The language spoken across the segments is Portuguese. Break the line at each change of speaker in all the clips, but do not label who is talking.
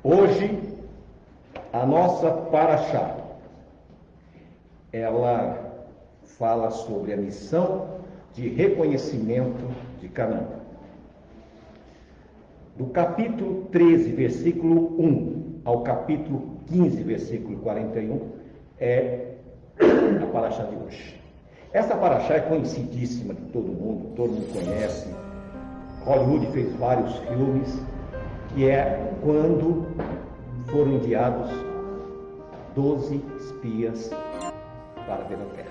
Hoje, a nossa Parashá, ela fala sobre a missão de reconhecimento de Canaã. Do capítulo 13, versículo 1 ao capítulo 15, versículo 41, é a Parashá de hoje. Essa Parashá é conhecidíssima de todo mundo conhece. Hollywood fez vários filmes, que é quando foram enviados 12 espias para ver a terra.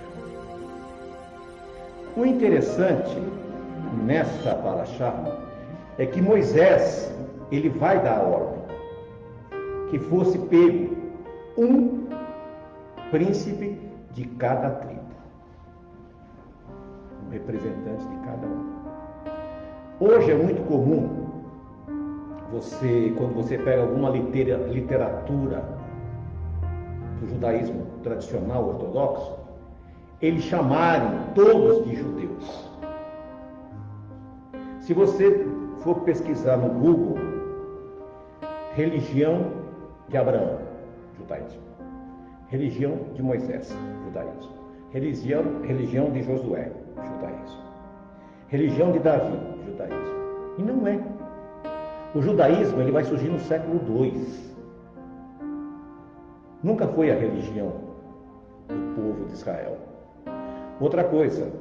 O interessante nessa Parashá é que Moisés, ele vai dar a ordem que fosse pego um príncipe de cada tribo, um representante de cada um. Hoje é muito comum quando você pega alguma literatura do judaísmo tradicional ortodoxo, eles chamarem todos de judeus. Se você for pesquisar no Google, religião de Abraão, judaísmo; religião de Moisés, judaísmo; religião de Josué, judaísmo; religião de Davi, judaísmo. E não é. O judaísmo, ele vai surgir no século II. Nunca foi a religião do povo de Israel. Outra coisa,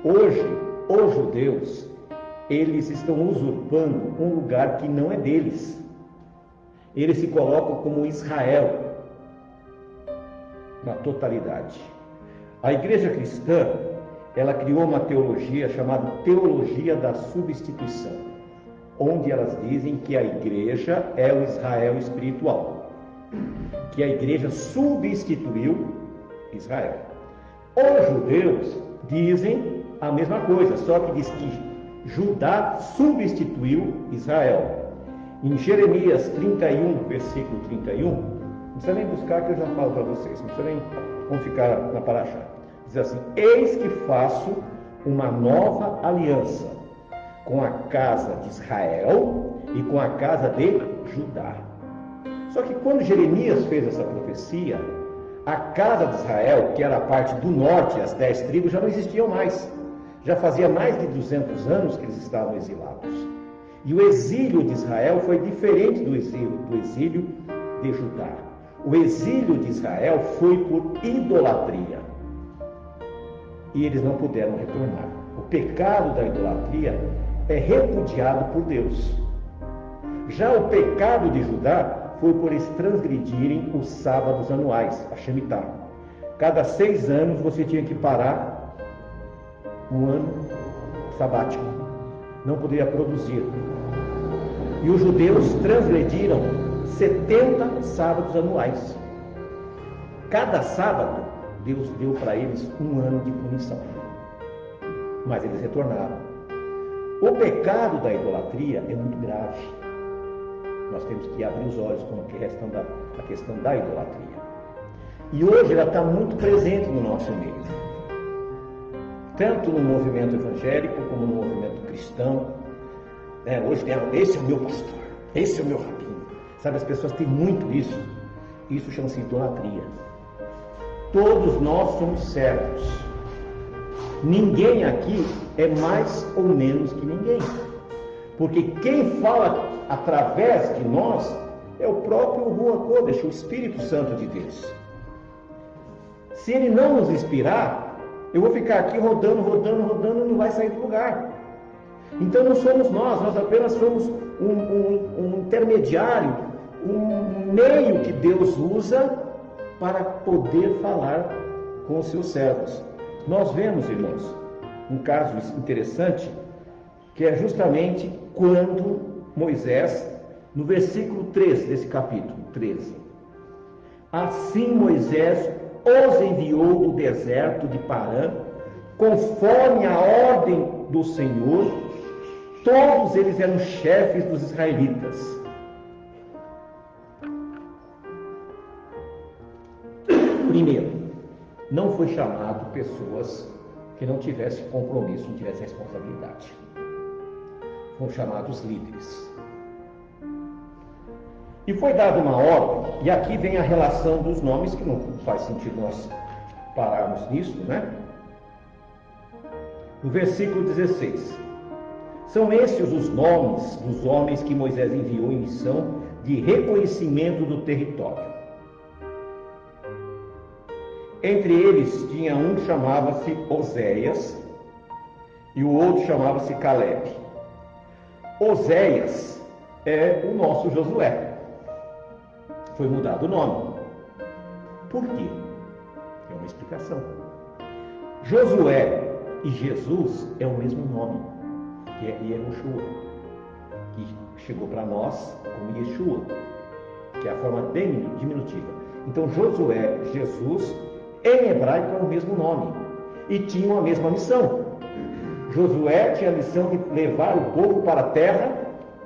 hoje, os judeus, eles estão usurpando um lugar que não é deles. Eles se colocam como Israel, na totalidade. A igreja cristã, ela criou uma teologia chamada teologia da substituição, onde elas dizem que a igreja é o Israel espiritual, que a igreja substituiu Israel. Os judeus dizem a mesma coisa, só que diz que Judá substituiu Israel. Em Jeremias 31, versículo 31, não precisa nem buscar que eu já falo para vocês, não precisa nem, vamos ficar na Parashá. Diz assim: eis que faço uma nova aliança com a casa de Israel e com a casa de Judá. Só que quando Jeremias fez essa profecia, a casa de Israel, que era a parte do norte, as 10 tribos, já não existiam mais. Já fazia mais de 200 anos que eles estavam exilados. E o exílio de Israel foi diferente do exílio de Judá. O exílio de Israel foi por idolatria. E eles não puderam retornar. O pecado da idolatria é repudiado por Deus. Já o pecado de Judá foi por eles transgredirem os sábados anuais, a Shemitah. Cada 6 anos você tinha que parar um ano sabático. Não poderia produzir. E os judeus transgrediram 70 sábados anuais. Cada sábado, Deus deu para eles um ano de punição. Mas eles retornaram. O pecado da idolatria é muito grave. Nós temos que abrir os olhos com a questão da idolatria. E hoje ela está muito presente no nosso meio. Tanto no movimento evangélico como no movimento cristão. Hoje esse é o meu pastor, esse é o meu rabino. Sabe, as pessoas têm muito isso. Isso chama-se idolatria. Todos nós somos servos. Ninguém aqui é mais ou menos que ninguém. Porque quem fala através de nós é o próprio Ruach Kodesh, o Espírito Santo de Deus. Se ele não nos inspirar, Eu vou ficar aqui rodando, não vai sair do lugar. Então não somos nós apenas somos um intermediário, um meio que Deus usa para poder falar com os seus servos. Nós vemos, irmãos, um caso interessante, que é justamente quando Moisés, no versículo 13 desse capítulo 13, assim Moisés os enviou do deserto de Parã, conforme a ordem do Senhor. Todos eles eram chefes dos israelitas. Primeiro, não foi chamado pessoas que não tivessem compromisso, não tivessem responsabilidade. Foram chamados líderes. E foi dada uma ordem, e aqui vem a relação dos nomes, que não faz sentido nós pararmos nisso, né? No versículo 16. São estes os nomes dos homens que Moisés enviou em missão de reconhecimento do território. Entre eles tinha um que chamava-se Oséias e o outro chamava-se Caleb. Oséias é o nosso Josué. Foi mudado o nome. Por quê? É uma explicação. Josué e Jesus é o mesmo nome, que é Yehoshua, que chegou para nós como Yeshua, que é a forma diminutiva. Então Josué, Jesus, em hebraico é o mesmo nome e tinham a mesma missão. Josué tinha a missão de levar o povo para a terra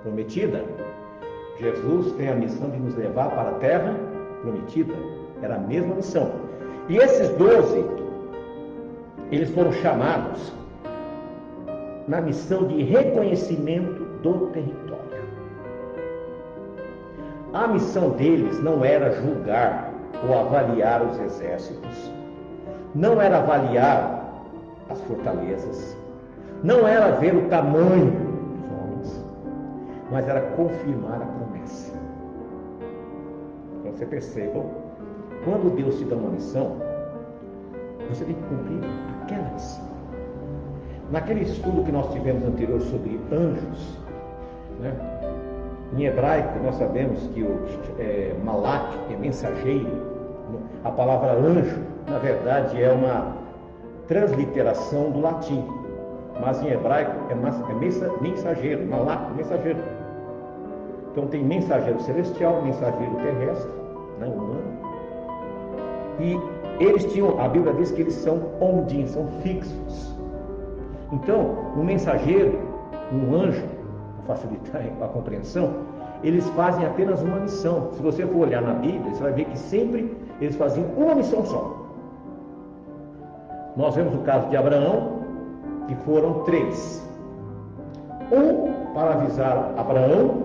prometida. Jesus tem a missão de nos levar para a terra prometida. Era a mesma missão. E esses 12, eles foram chamados na missão de reconhecimento do território. A missão deles não era julgar ou avaliar os exércitos, não era avaliar as fortalezas, não era ver o tamanho dos homens, mas era confirmar a promessa. Então você perceba, quando Deus te dá uma missão, você tem que cumprir aquela missão. Naquele estudo que nós tivemos anterior sobre anjos, né? Em hebraico nós sabemos que o malak é mensageiro. A palavra anjo, na verdade, é uma transliteração do latim, mas em hebraico é mensageiro, malak, mensageiro. Então tem mensageiro celestial, mensageiro terrestre, né, humano. E eles tinham, a Bíblia diz que eles são ondim, são fixos. Então, um mensageiro, um anjo, para facilitar a compreensão, eles fazem apenas uma missão. Se você for olhar na Bíblia, você vai ver que sempre eles faziam uma missão só. Nós vemos o caso de Abraão, que foram 3. Um para avisar Abraão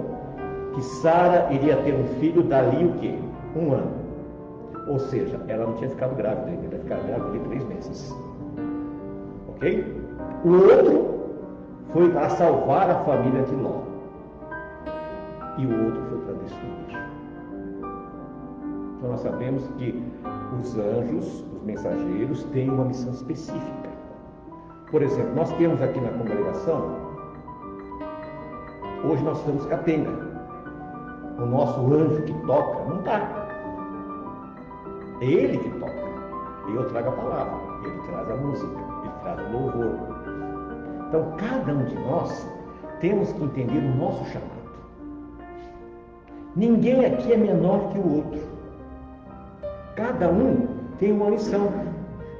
que Sara iria ter um filho dali o quê? 1 ano. Ou seja, ela não tinha ficado grávida, ela tinha ficado grávida de 3 meses. Ok? O outro foi para salvar a família de Ló. E o outro foi para destruir. Então nós sabemos que os anjos, os mensageiros, têm uma missão específica. Por exemplo, nós temos aqui na congregação, hoje nós estamos capenga. O nosso anjo que toca não está. É ele que toca. Eu trago a palavra, ele traz a música, ele traz o louvor. Então cada um de nós temos que entender o nosso chamado. Ninguém aqui é menor que o outro. Cada um tem uma missão.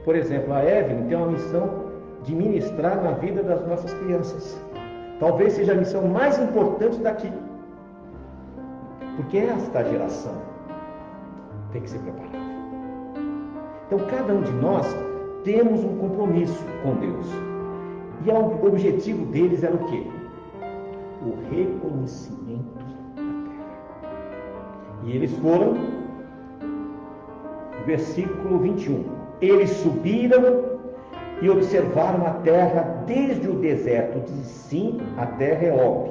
Por exemplo, a Evelyn tem uma missão de ministrar na vida das nossas crianças. Talvez seja a missão mais importante daqui. Porque esta geração tem que ser preparada. Então, cada um de nós temos um compromisso com Deus. E o objetivo deles era o quê? O reconhecimento da terra. E eles foram, versículo 21. Eles subiram e observaram a terra desde o deserto de Sim até Reob,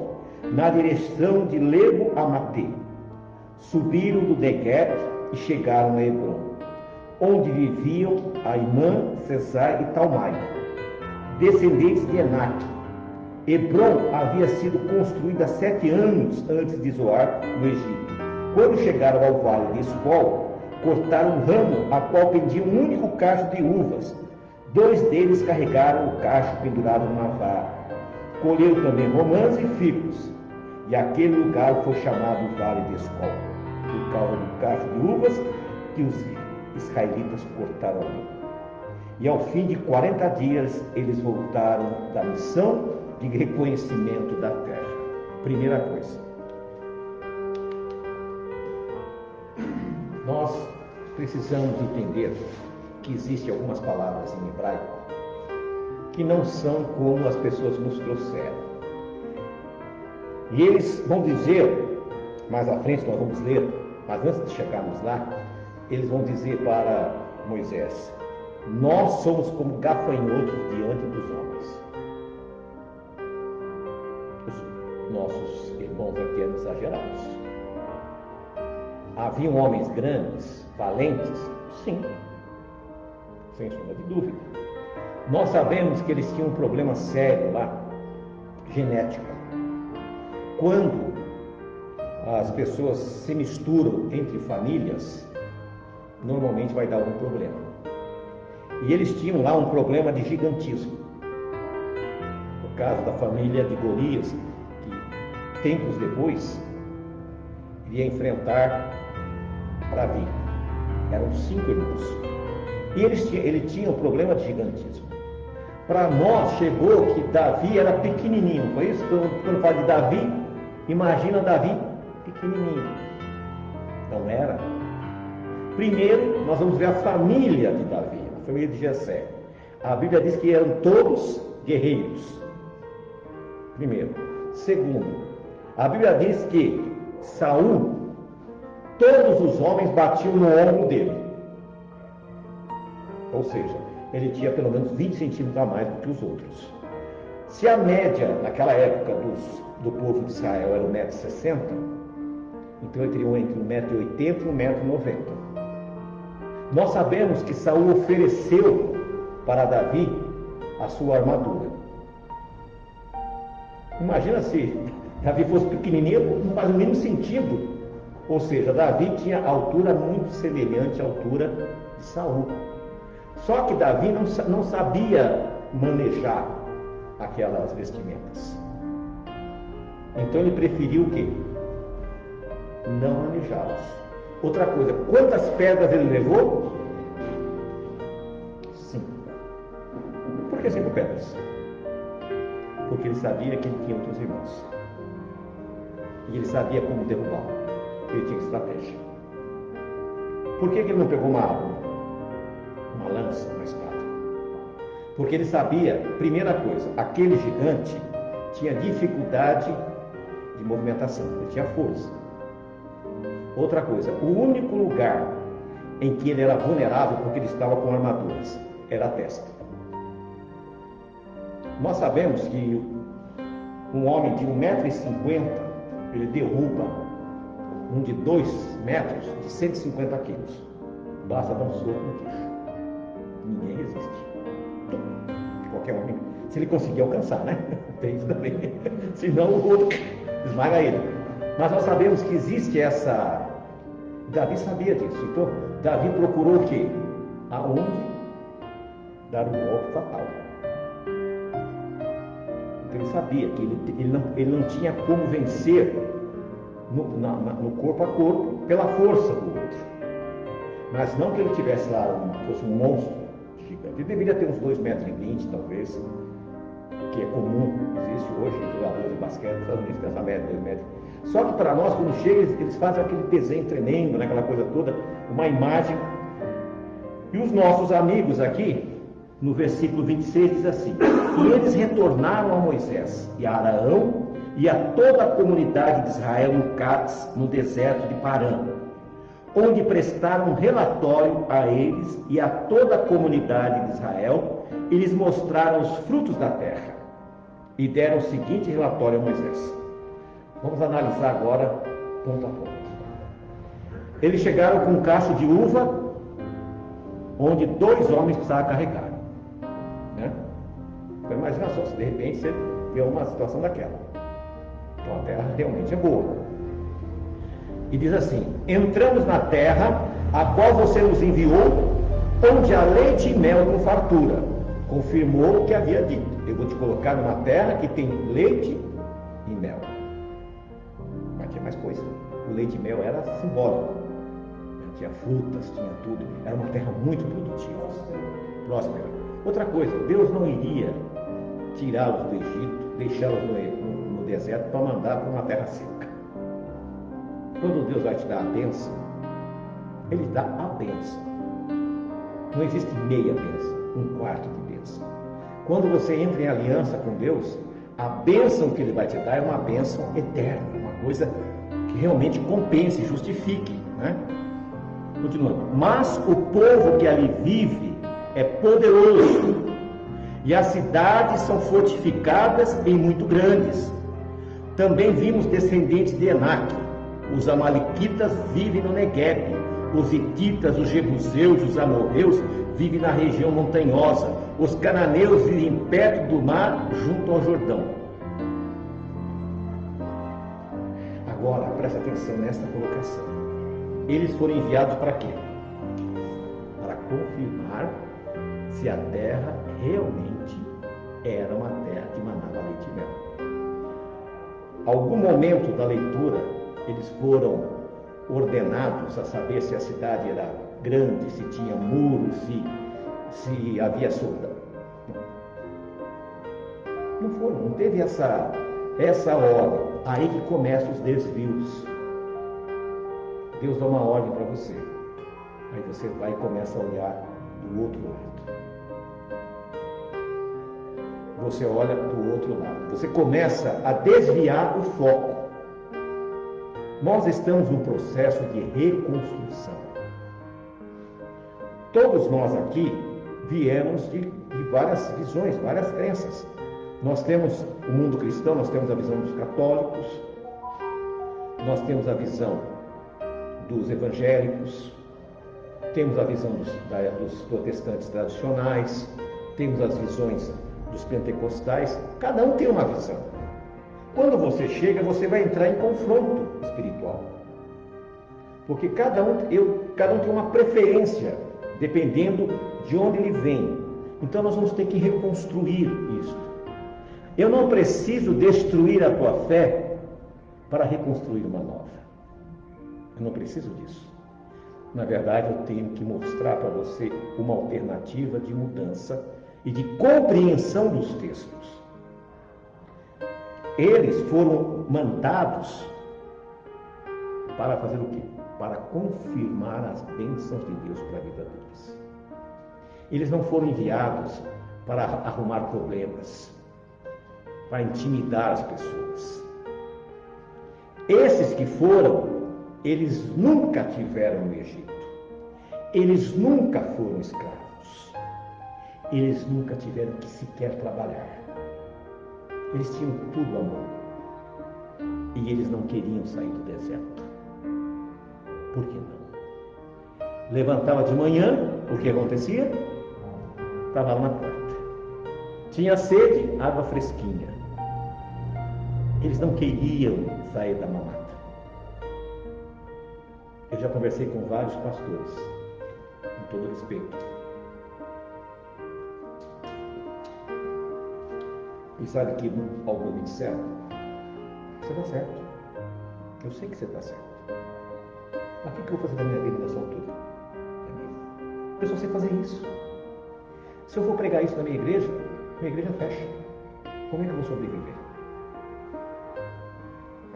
na direção de Lebo a Matê. Subiram do Negueb e chegaram a Hebron. onde viviam Aimã, Sesai e Talmai, descendentes de Enac. Hebron havia sido construída 7 anos antes de Zoar, no Egito. Quando chegaram ao vale de Escol, cortaram um ramo a qual pendia um único cacho de uvas. 2 deles carregaram o cacho pendurado numa vara. Colheram também romãs e figos. E aquele lugar foi chamado Vale de Escol, por causa do cacho de uvas que os israelitas cortaram ali. E ao fim de 40 dias, eles voltaram da missão de reconhecimento da terra. Primeira coisa, nós precisamos entender que existem algumas palavras em hebraico que não são como as pessoas nos trouxeram. E eles vão dizer, mais à frente nós vamos ler, mas antes de chegarmos lá, eles vão dizer para Moisés: nós somos como gafanhotos diante dos homens. Os nossos irmãos aqui eram exagerados. Haviam homens grandes, valentes? Sim, sem sombra de dúvida. Nós sabemos que eles tinham um problema sério lá, genético. Quando as pessoas se misturam entre famílias, normalmente vai dar algum problema. E eles tinham lá um problema de gigantismo. No caso da família de Golias, que tempos depois iria enfrentar Davi. Eram 5 irmãos. E ele tinha um problema de gigantismo. Para nós chegou que Davi era pequenininho. Foi isso? Quando fala de Davi, imagina Davi pequenininho. Não era. Primeiro, nós vamos ver a família de Davi, a família de Jessé. A Bíblia diz que eram todos guerreiros. Primeiro. Segundo, a Bíblia diz que Saul, todos os homens batiam no ombro dele. Ou seja, ele tinha pelo menos 20 centímetros a mais do que os outros. Se a média naquela época do povo de Israel era 1,60 m, então ele teria entre 1,80 m e 1,90 m. Nós sabemos que Saul ofereceu para Davi a sua armadura. Imagina se Davi fosse pequenininho, não faz o mínimo sentido. Ou seja, Davi tinha altura muito semelhante à altura de Saul. Só que Davi não sabia manejar aquelas vestimentas. Então ele preferiu o quê? Não manejá-las. Outra coisa, quantas pedras ele levou? 5. Por que 5 pedras? Porque ele sabia que ele tinha outros irmãos. E ele sabia como derrubá-lo. Ele tinha estratégia. Por que ele não pegou uma arma? Uma lança, uma espada? Porque ele sabia, primeira coisa, aquele gigante tinha dificuldade de movimentação, ele tinha força. Outra coisa, o único lugar em que ele era vulnerável, porque ele estava com armaduras, era a testa. Nós sabemos que um homem de 1,50 m, ele derruba um de 2 metros de 150 quilos. Basta dar um soco no queixo. Ninguém resiste. Qualquer homem, se ele conseguir alcançar, né? Tem isso também. Senão o outro esmaga ele. Mas nós sabemos que existe essa... Davi sabia disso. Então, Davi procurou o quê? Aonde dar um golpe fatal. Então, ele sabia que ele não tinha como vencer no corpo a corpo pela força do outro. Mas não que ele tivesse lá, fosse um monstro gigante. Ele deveria ter uns 2,20 m, talvez, que é comum, existe hoje em jogadores de basquete, nos Estados Unidos, essa média, 2 metros. Só que para nós, quando chega, eles fazem aquele desenho tremendo, né, aquela coisa toda, uma imagem. E os nossos amigos aqui, no versículo 26, diz assim: e eles retornaram a Moisés e a Arão e a toda a comunidade de Israel em Cádiz, no deserto de Parã, onde prestaram um relatório a eles e a toda a comunidade de Israel, e lhes mostraram os frutos da terra, e deram o seguinte relatório a Moisés. Vamos analisar agora ponto a ponto. Eles chegaram com um cacho de uva onde 2 homens precisavam carregar. Né? Então imagina só, se de repente você vê uma situação daquela. Então a terra realmente é boa. E diz assim: entramos na terra a qual você nos enviou, onde há leite e mel com fartura. Confirmou o que havia dito: eu vou te colocar numa terra que tem leite e mel. Mas tinha mais coisa. O leite e mel era simbólico. Tinha frutas, tinha tudo. Era uma terra muito produtiva, próspera. Outra coisa, Deus não iria tirá-los do Egito, deixá-los no deserto para mandar para uma terra seca. Quando Deus vai te dar a bênção, Ele dá a bênção. Não existe meia bênção, 1/4 de bênção. Quando você entra em aliança com Deus, a bênção que Ele vai te dar é uma bênção eterna, uma coisa que realmente compense, justifique, né? Continuando. Mas o povo que ali vive é poderoso, e as cidades são fortificadas e muito grandes. Também vimos descendentes de Enaque. Os amalequitas vivem no Negueb. Os hititas, os jebuseus, os amorreus vivem na região montanhosa. Os cananeus vivem perto do mar, junto ao Jordão. Agora, presta atenção nesta colocação. Eles foram enviados para quê? Para confirmar se a terra realmente era uma terra que manava leite e mel. Algum momento da leitura, eles foram ordenados a saber se a cidade era grande, se tinha muros, se havia soldado. Não foram, não teve essa ordem. Aí que começam os desvios. Deus dá uma ordem para você. Aí você vai e começa a olhar do outro lado. Você olha do outro lado. Você começa a desviar o foco. Nós estamos num processo de reconstrução. Todos nós aqui viemos de várias visões, várias crenças. Nós temos o mundo cristão, nós temos a visão dos católicos, nós temos a visão dos evangélicos, temos a visão dos protestantes tradicionais, temos as visões dos pentecostais. Cada um tem uma visão. Quando você chega, você vai entrar em confronto espiritual, porque cada um tem uma preferência, dependendo de onde ele vem. Então nós vamos ter que reconstruir isso. Eu não preciso destruir a tua fé para reconstruir uma nova. Eu não preciso disso. Na verdade, eu tenho que mostrar para você uma alternativa de mudança e de compreensão dos textos. Eles foram mandados para fazer o quê? Para confirmar as bênçãos de Deus para a vida deles. Eles não foram enviados para arrumar problemas, para intimidar as pessoas. Esses que foram, eles nunca tiveram no Egito. Eles nunca foram escravos. Eles nunca tiveram que sequer trabalhar. Eles tinham tudo à mão. E eles não queriam sair do deserto. Por que não? Levantava de manhã, o que acontecia? Estava lá na porta. Tinha sede, água fresquinha. Eles não queriam sair da mamata. Eu já conversei com vários pastores, com todo respeito. E sabe que alguns me disseram: você está certo. Eu sei que você está certo. Mas o que eu vou fazer da minha vida nessa altura? Eu só sei fazer isso. Se eu for pregar isso na minha igreja fecha. Como é que eu vou sobreviver?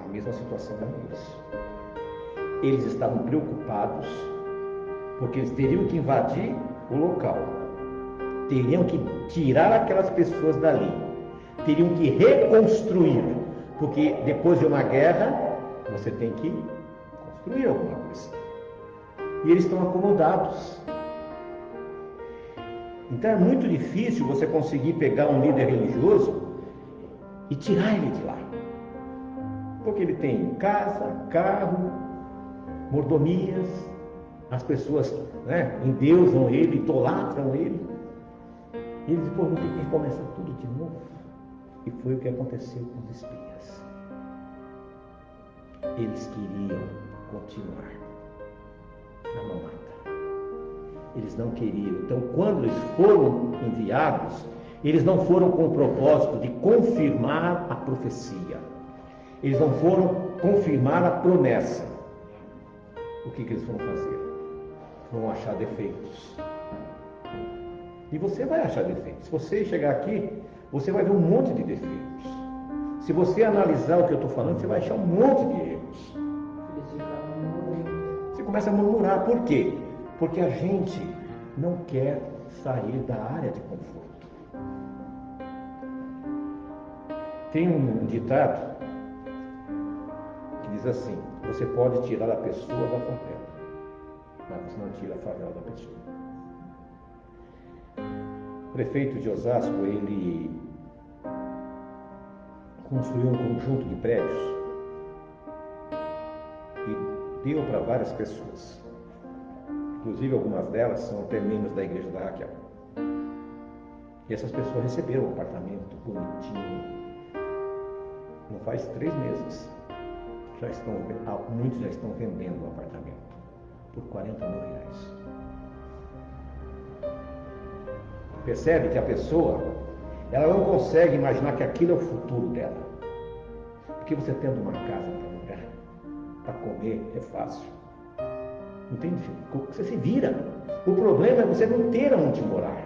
A mesma situação era isso. Eles estavam preocupados porque eles teriam que invadir o local, teriam que tirar aquelas pessoas dali, teriam que reconstruir, porque depois de uma guerra você tem que construir alguma coisa. E eles estão acomodados. Então é muito difícil você conseguir pegar um líder religioso e tirar ele de lá, porque ele tem casa, carro, mordomias, As pessoas, né, endeusam ele, idolatram ele. E ele disse, pô, vou ter que começar tudo de novo. E foi o que aconteceu com os espias. Eles queriam continuar na mamata. Eles não queriam. Então, quando eles foram enviados, eles não foram com o propósito de confirmar a profecia. Eles não foram confirmar a promessa. O que eles vão fazer? Vão achar defeitos. E você vai achar defeitos. Se você chegar aqui, você vai ver um monte de defeitos. Se você analisar o que eu estou falando, você vai achar um monte de erros. Você começa a murmurar. Por quê? Porque a gente não quer sair da área de conforto. Tem um ditado que diz assim: você pode tirar a pessoa da favela, mas você não tira a favela da pessoa. O prefeito de Osasco, ele construiu um conjunto de prédios e deu para várias pessoas. Inclusive, algumas delas são até membros da igreja da Raquel. E essas pessoas receberam um apartamento bonitinho. Não faz 3 meses. Muitos já estão vendendo o apartamento por R$40 mil. Percebe que a pessoa, ela não consegue imaginar que aquilo é o futuro dela. Porque você tendo uma casa para morar, para comer, é fácil. Não tem dificuldade. Você se vira. O problema é você não ter onde morar.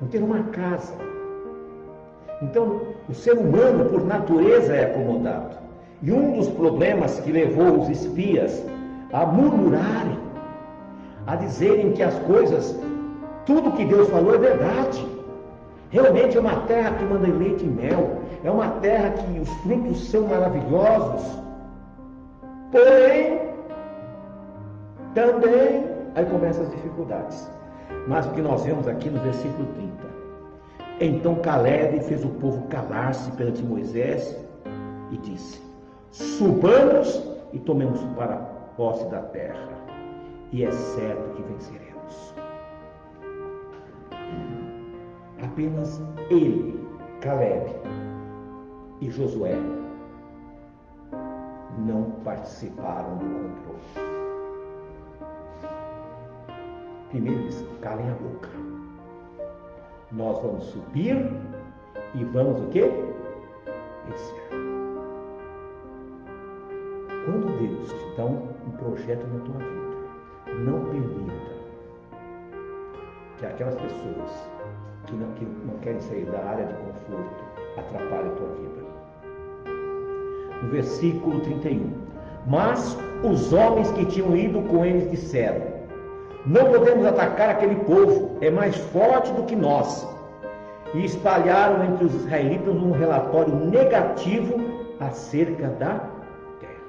Não ter uma casa. Então, o ser humano, por natureza, é acomodado. E um dos problemas que levou os espias a murmurarem, a dizerem que as coisas, tudo que Deus falou é verdade. Realmente é uma terra que manda leite e mel. É uma terra que os frutos são maravilhosos. Porém, também, aí começam as dificuldades. Mas o que nós vemos aqui no versículo 30. Então Caleb fez o povo calar-se perante Moisés e disse: subamos e tomemos para posse da terra, e é certo que venceremos. Apenas ele, Caleb e Josué não participaram do controle. Primeiro eles calem a boca. Nós vamos subir e vamos o quê? Vencer. Quando Deus te dá um projeto na tua vida, não permita que aquelas pessoas que não querem sair da área de conforto atrapalhem a tua vida. No versículo 31. Mas os homens que tinham ido com eles disseram: não podemos atacar aquele povo, é mais forte do que nós. E espalharam entre os israelitas um relatório negativo acerca da terra.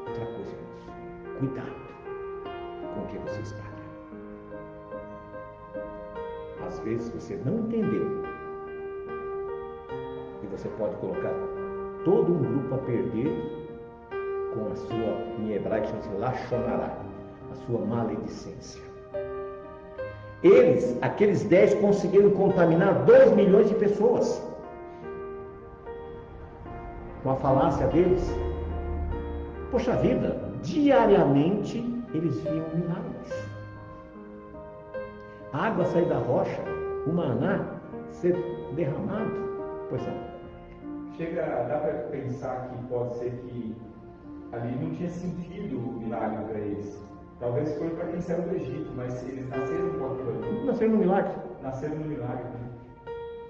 Outra coisa, cuidado com o que você espalha. Às vezes você não entendeu e você pode colocar todo um grupo a perder com a sua, em hebraico chama-se lachonará, a sua maledicência. Eles, aqueles 10, conseguiram contaminar 2 milhões de pessoas com a falácia deles. Poxa vida, diariamente eles viam milagres. A água sair da rocha, o maná ser derramado. Pois é.
Dá para pensar que pode ser que ali não tinha sentido o milagre para eles. Talvez foi para quem saiu do Egito, mas eles nasceram com aquilo.
Nasceram no milagre.
Nasceram no milagre. Né?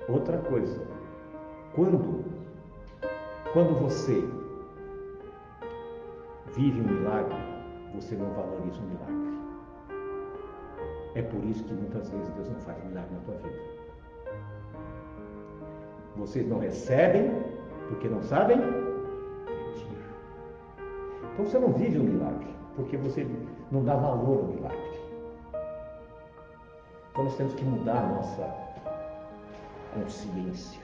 Outra coisa, quando você vive um milagre, você não valoriza o milagre. É por isso que muitas vezes Deus não faz milagre na tua vida. Vocês não recebem porque não sabem pedir. Então você não vive um milagre porque você não dá valor ao milagre. Então nós temos que mudar a nossa consciência.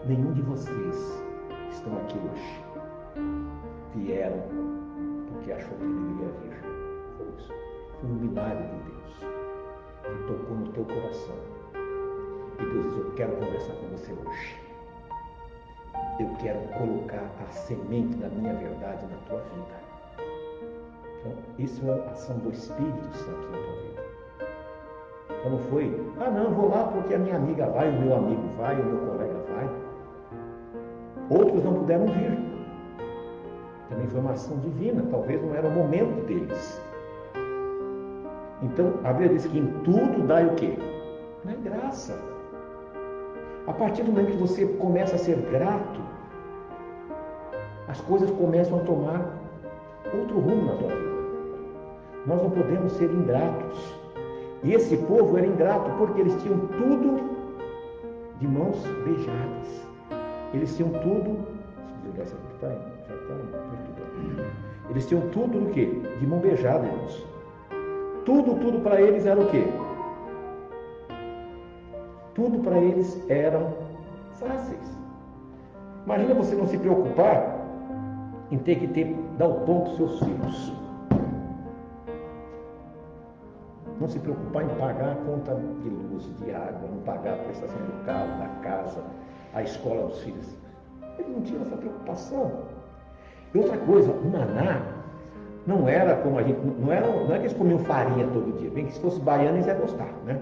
Nenhum de vocês estão aqui hoje vieram porque achou que deveria vir. Foi isso. Foi um milagre de Deus que tocou no teu coração. E Deus diz: eu quero conversar com você hoje. Eu quero colocar a semente da minha verdade na tua vida. Então, isso é a ação do Espírito Santo na tua vida. Então não foi, não, vou lá porque a minha amiga vai, o meu amigo vai, o meu colega vai. Outros não puderam vir. Também foi uma ação divina, talvez não era o momento deles. Então, a Bíblia diz que em tudo dá o quê? Não é graça. A partir do momento que você começa a ser grato, as coisas começam a tomar outro rumo na tua vida. Nós não podemos ser ingratos. E esse povo era ingrato porque eles tinham tudo de mãos beijadas. Eles tinham tudo. Eles tinham tudo do quê? De mão beijada, irmãos. Tudo para eles era o quê? Tudo para eles eram fáceis. Imagina você não se preocupar em ter que dar o pão para os seus filhos. Não se preocupar em pagar a conta de luz, de água, não pagar a prestação do carro, da casa, a escola dos filhos. Eles não tinham essa preocupação. E outra coisa, o maná não era como a gente, não é que eles comiam farinha todo dia. Bem que se fosse baiano eles iam gostar, né?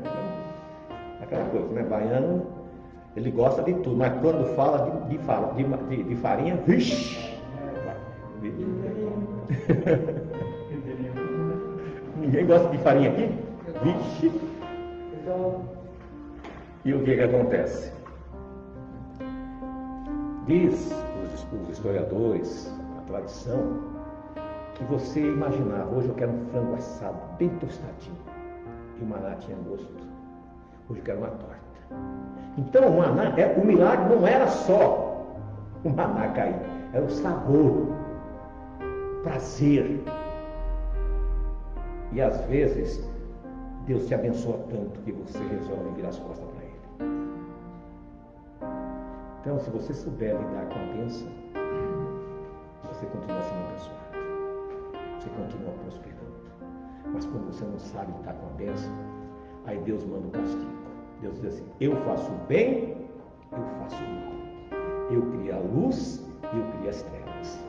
Aquela coisa, né? Baiano, ele gosta de tudo, mas quando fala de farinha, vixe! Ninguém gosta de farinha aqui? Vixe! E o que acontece? Diz os historiadores, a tradição, que você imaginava, hoje eu quero um frango assado, bem tostadinho, e o maná tinha gosto. Hoje eu quero uma torta. Então o maná, o milagre não era só o maná cair, era o sabor, o prazer. E às vezes Deus te abençoa tanto que você resolve virar as costas para Ele. Então, se você souber lidar com a bênção, você continua sendo abençoado. Você continua prosperando. Mas quando você não sabe lidar com a bênção, aí Deus manda o castigo. Deus diz assim: eu faço o bem, eu faço o mal. Eu crio a luz e eu crio as trevas.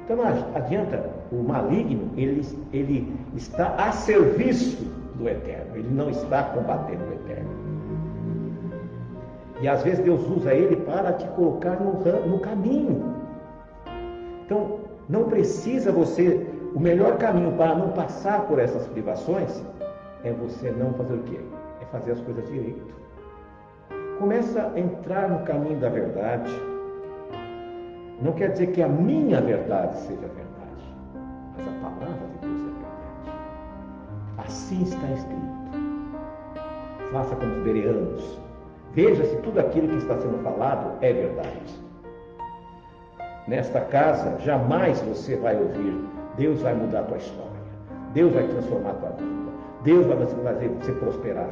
Então não adianta, o maligno, ele está a serviço do Eterno. Ele não está combatendo o Eterno. E às vezes Deus usa ele para te colocar no caminho. Então, não precisa você... O melhor caminho para não passar por essas privações é você não fazer o quê? É fazer as coisas direito. Começa a entrar no caminho da verdade. Não quer dizer que a minha verdade seja verdade, mas a palavra de Deus é verdade. Assim está escrito. Faça como os bereanos. Veja se tudo aquilo que está sendo falado é verdade. Nesta casa, jamais você vai ouvir: Deus vai mudar a tua história, Deus vai transformar a tua vida, Deus vai fazer você prosperar.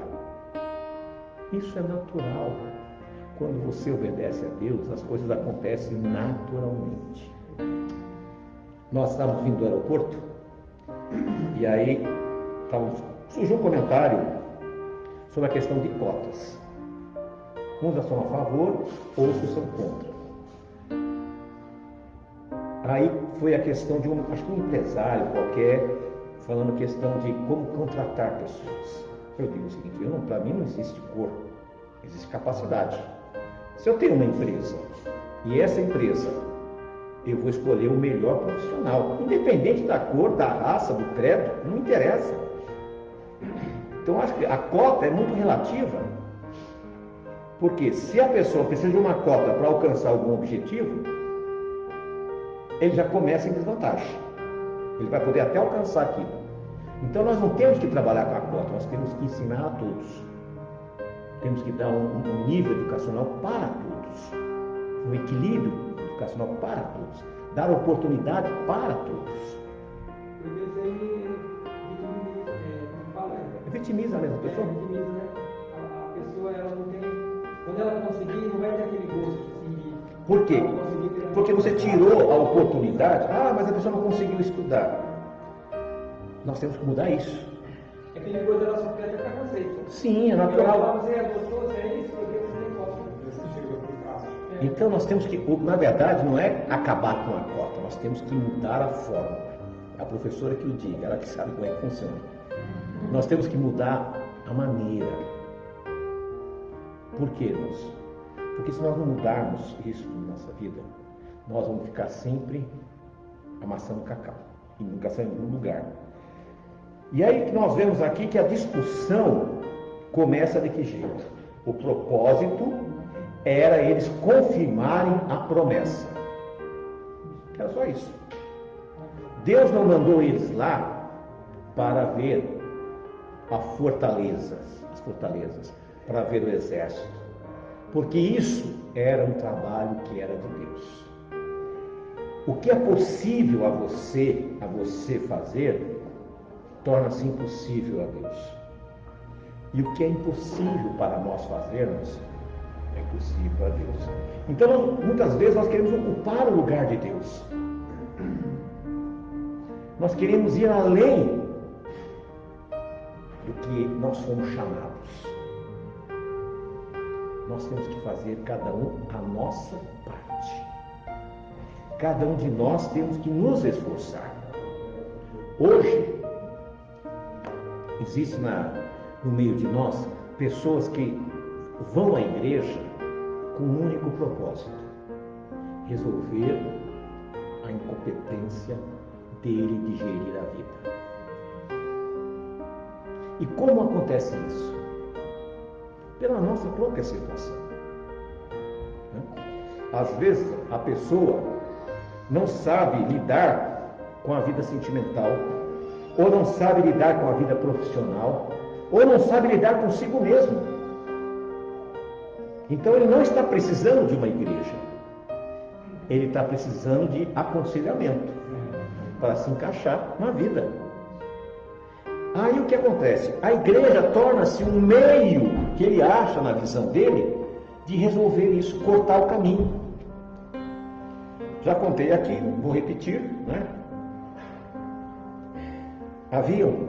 Isso é natural. Quando você obedece a Deus, as coisas acontecem naturalmente. Nós estávamos vindo do aeroporto e aí surgiu um comentário sobre a questão de cotas. Uns são a favor, outros são contra. Aí foi a questão de acho que um empresário qualquer falando questão de como contratar pessoas. Eu digo o seguinte: para mim não existe cor, existe capacidade. Se eu tenho uma empresa e essa empresa eu vou escolher o melhor profissional, independente da cor, da raça, do credo, não interessa. Então acho que a cota é muito relativa, porque se a pessoa precisa de uma cota para alcançar algum objetivo, ele já começa em desvantagem. Ele vai poder até alcançar aquilo. Então nós não temos que trabalhar com a cota, nós temos que ensinar a todos. Temos que dar um nível educacional para todos, um equilíbrio educacional para todos, dar oportunidade para todos.
Porque isso aí
vitimiza mesmo a pessoa.
Vitimiza, né? A pessoa, ela não tem... Quando ela conseguir, não vai ter aquele gosto assim.
Por quê? Porque você tirou a oportunidade. Mas a pessoa não conseguiu estudar. Nós temos que mudar isso.
Tem coisa da nossa pele para conceito.
Sim, é natural.
Você gostou, você é isso, porque você nem gosta.
Então nós temos que, na verdade, não é acabar com a cota, nós temos que mudar a forma. A professora que o diga, ela que sabe como é que funciona. Nós temos que mudar a maneira. Por quê, irmãos? Porque se nós não mudarmos isso na nossa vida, nós vamos ficar sempre amassando cacau e nunca saímos do lugar. E aí nós vemos aqui que a discussão começa de que jeito? O propósito era eles confirmarem a promessa. Era só isso. Deus não mandou eles lá para ver as fortalezas, para ver o exército, porque isso era um trabalho que era de Deus. O que é possível a você fazer, torna-se impossível a Deus. E o que é impossível para nós fazermos, é possível a Deus. Então, muitas vezes nós queremos ocupar o lugar de Deus. Nós queremos ir além do que nós fomos chamados. Nós temos que fazer cada um a nossa parte. Cada um de nós temos que nos esforçar. Hoje, existe no meio de nós pessoas que vão à igreja com um único propósito: resolver a incompetência dele de gerir a vida. E como acontece isso? Pela nossa própria situação. Às vezes a pessoa não sabe lidar com a vida sentimental, ou não sabe lidar com a vida profissional, ou não sabe lidar consigo mesmo. Então ele não está precisando de uma igreja, ele está precisando de aconselhamento para se encaixar na vida. Aí o que acontece? A igreja torna-se um meio que ele acha, na visão dele, de resolver isso, cortar o caminho. Já contei aqui, vou repetir, né? Haviam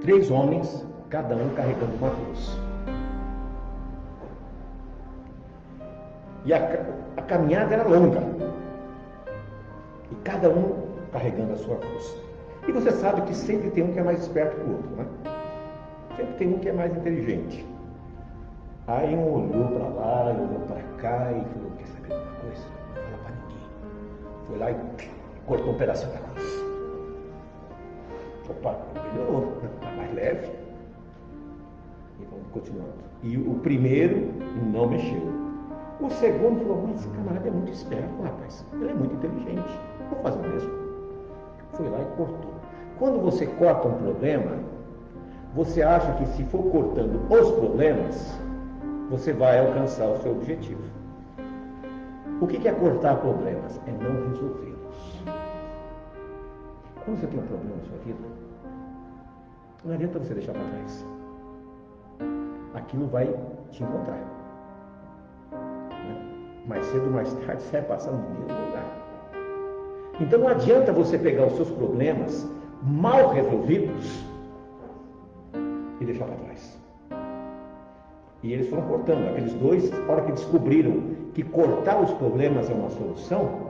3 homens, cada um carregando uma cruz. E a caminhada era longa. E cada um carregando a sua cruz. E você sabe que sempre tem um que é mais esperto que o outro, né? Sempre tem um que é mais inteligente. Aí um olhou para lá, olhou para cá e falou: quer saber de uma coisa? Não fala para ninguém. Foi lá e cortou um pedacinho da cruz. Opa, melhorou, está mais leve. E vamos continuando. E o primeiro não mexeu. O segundo falou: mas esse camarada é muito esperto, rapaz. Ele é muito inteligente. Vou fazer o mesmo. Foi lá e cortou. Quando você corta um problema, você acha que se for cortando os problemas, você vai alcançar o seu objetivo. O que é cortar problemas? É não resolvê-los. Quando você tem um problema na sua vida, não adianta você deixar para trás. Aquilo vai te encontrar. Mais cedo ou mais tarde você vai passar no mesmo lugar. Então não adianta você pegar os seus problemas mal resolvidos e deixar para trás. E eles foram cortando. Aqueles dois, na hora que descobriram que cortar os problemas é uma solução,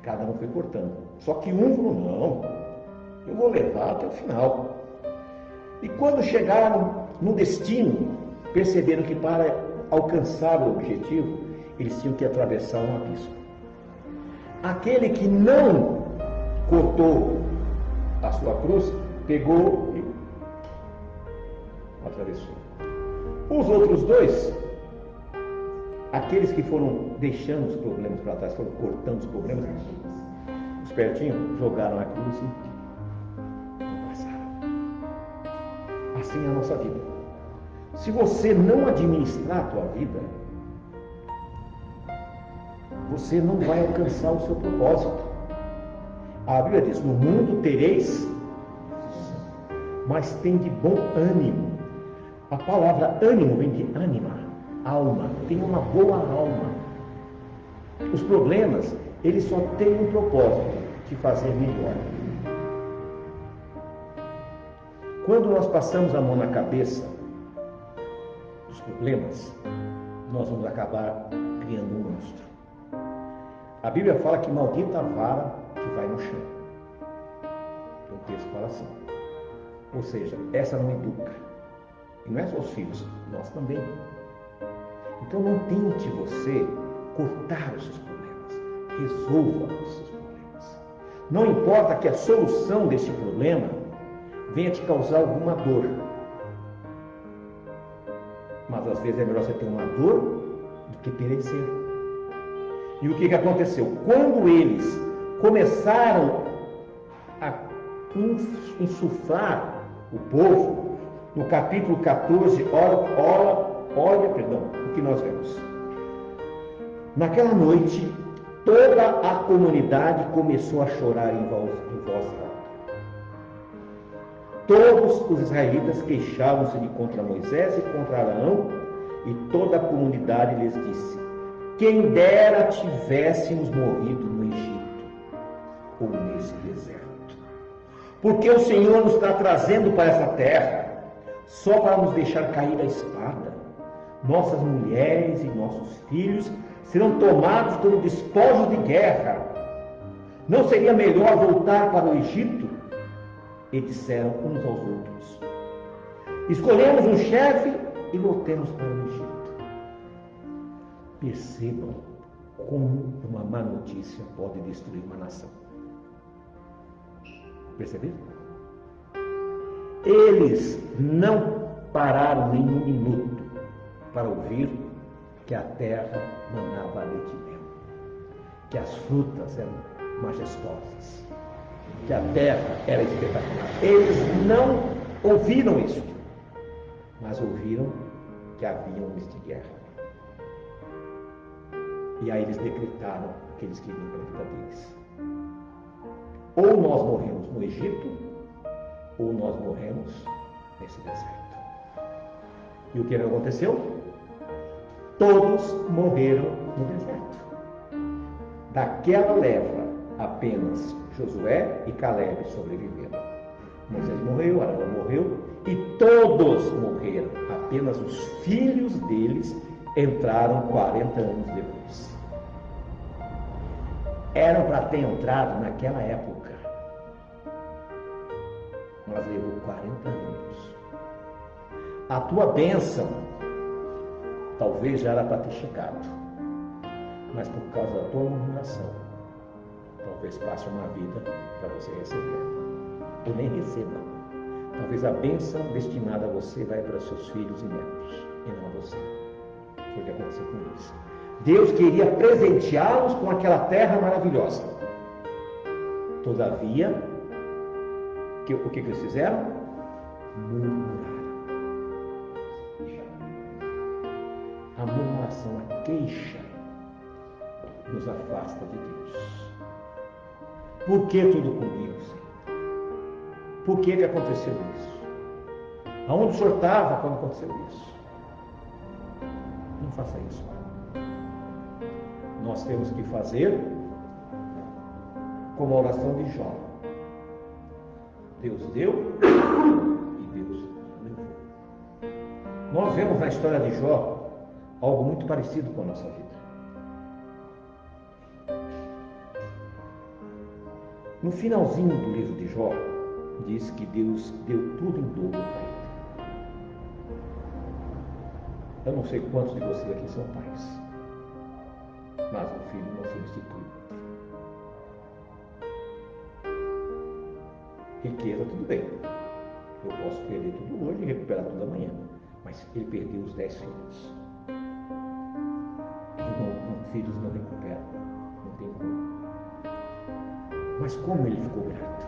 cada um foi cortando. Só que um falou: não, eu vou levar até o final. E quando chegaram no destino, perceberam que para alcançar o objetivo, eles tinham que atravessar um abismo. Aquele que não cortou a sua cruz, pegou e atravessou. Os outros dois, aqueles que foram deixando os problemas para trás, foram cortando os problemas, os pertinhos, jogaram a cruz e não passaram. Assim é a nossa vida. Se você não administrar a tua vida, você não vai alcançar o seu propósito. A Bíblia diz: no mundo tereis, mas tem de bom ânimo. A palavra ânimo vem de ânima, alma. Tem uma boa alma. Os problemas, eles só têm um propósito: te fazer melhor. Quando nós passamos a mão na cabeça dos problemas, nós vamos acabar criando um monstro. A Bíblia fala que maldita a vara que vai no chão. O texto fala assim. Ou seja, essa não educa. E não é só os filhos, nós também. Então não tente você cortar os seus problemas. Resolva os seus problemas. Não importa que a solução desse problema venha te causar alguma dor. Mas às vezes é melhor você ter uma dor do que perecer. E o que aconteceu? Quando eles começaram a insuflar o povo, no capítulo 14, olha, o que nós vemos. Naquela noite, toda a comunidade começou a chorar em voz alta. Todos os israelitas queixavam-se de contra Moisés e contra Arão, e toda a comunidade lhes disse: quem dera tivéssemos morrido no Egito ou nesse deserto. Porque o Senhor nos está trazendo para essa terra só para nos deixar cair a espada. Nossas mulheres e nossos filhos serão tomados como despojos de guerra. Não seria melhor voltar para o Egito? E disseram uns aos outros: escolhemos um chefe e voltemos para o Egito. Percebam como uma má notícia pode destruir uma nação. Perceberam? Eles não pararam nem um minuto para ouvir que a terra mandava leite e mel, que as frutas eram majestosas, que a terra era espetacular. Eles não ouviram isso, mas ouviram que havia homens de guerra. E aí eles decretaram que eles queriam para a vida deles. Ou nós morremos no Egito, ou nós morremos nesse deserto. E o que aconteceu? Todos morreram no deserto. Daquela leva, apenas Josué e Caleb sobreviveram. Moisés morreu, Arão morreu, e todos morreram. Apenas os filhos deles entraram 40 anos depois. Eram para ter entrado naquela época, mas levou 40 anos. A tua bênção talvez já era para ter chegado, mas por causa da tua murmuração, talvez passe uma vida para você receber, ou nem receba. Talvez a bênção destinada a você vai para seus filhos e netos, e não a você. Foi o que aconteceu com eles. Deus queria presenteá-los com aquela terra maravilhosa. Todavia, o que eles fizeram? Murmuraram. A murmuração, a queixa, nos afasta de Deus. Por que tudo comigo, Senhor? Por que aconteceu isso? Aonde o Senhor estava quando aconteceu isso? Não faça isso. Nós temos que fazer como a oração de Jó. Deus deu e Deus levou. Nós vemos na história de Jó algo muito parecido com a nossa vida. No finalzinho do livro de Jó, diz que Deus deu tudo em dobro para ele. Eu não sei quantos de vocês aqui são pais, mas o filho não substitui o outro. Riqueza, tudo bem. Eu posso perder tudo hoje e recuperar tudo amanhã. Mas ele perdeu os 10 filhos. E filhos não recuperam. Não tem como. Mas como ele ficou grato?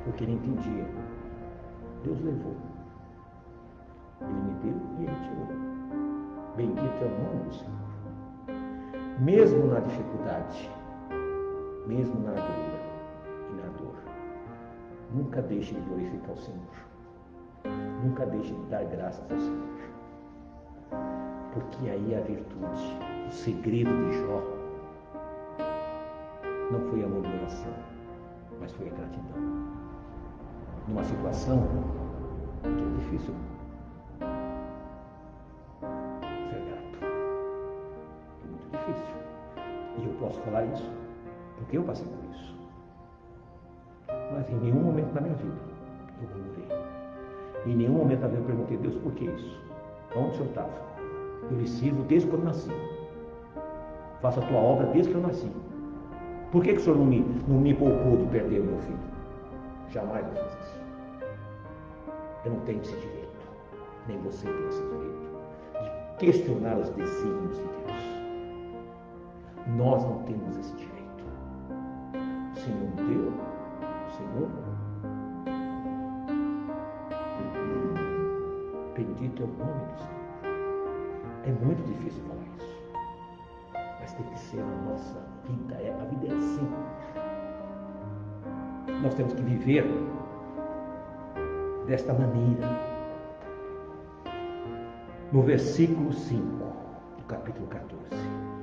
Porque ele entendia. Deus levou. Ele me deu e ele tirou. Bendito é o nome do Senhor. Mesmo na dificuldade, mesmo na agulha e na dor, nunca deixe de glorificar o Senhor. Nunca deixe de dar graças ao Senhor. Porque aí a virtude, o segredo de Jó, não foi a murmuração, mas foi a gratidão. Numa situação Que é difícil ser grato. É muito difícil. E eu posso falar isso porque eu passei por isso. Mas em nenhum momento da minha vida eu murmurei. Em nenhum momento da vida eu perguntei: Deus, por que isso? Onde o Senhor estava? Eu lhe sirvo desde quando nasci. Faço a tua obra desde que eu nasci. Por que o Senhor não me poupou de perder o meu filho? Jamais eu fiz isso. Eu não tenho esse direito. Nem você tem esse direito de questionar os desígnios de Deus. Nós não temos esse direito. O Senhor deu, o Senhor. Bendito é o nome do Senhor. É muito difícil falar isso. Mas tem que ser a nossa vida. A vida é assim. Nós temos que viver desta maneira. No versículo 5 do capítulo 14.